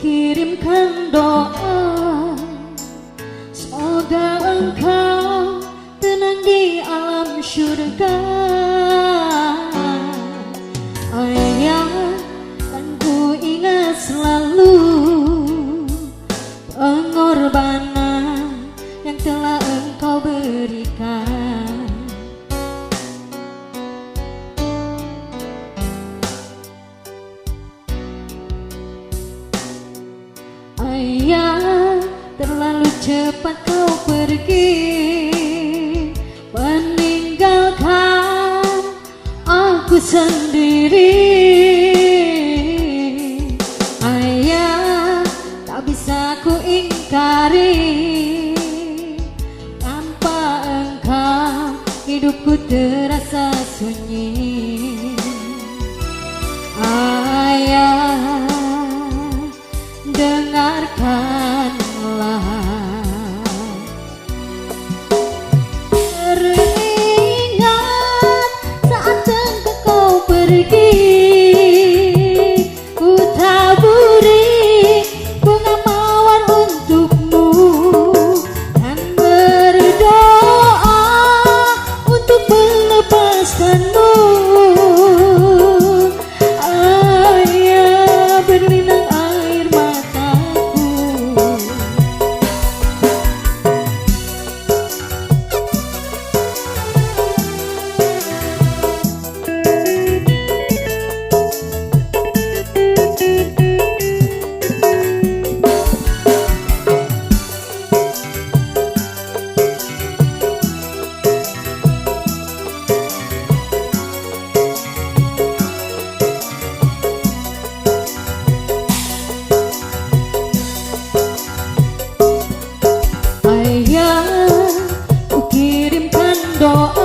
kirimkan doa, semoga engkau tenang di alam surga. Ayah, kan ku ingat selalu pengorbanan yang telah engkau berikan. Ayah, terlalu cepat kau pergi, meninggalkan aku sendiri. Ayah, tak bisa ku ingkari, tanpa engkau hidupku terasa sunyi. Ayah, dengarkanlah, teringat saat engkau kau pergi, ku taburi bunga mawar untukmu dan berdoa untuk melepaskanmu. Ayah, berlinang air mataku. Ayah, ku kirimkan doa,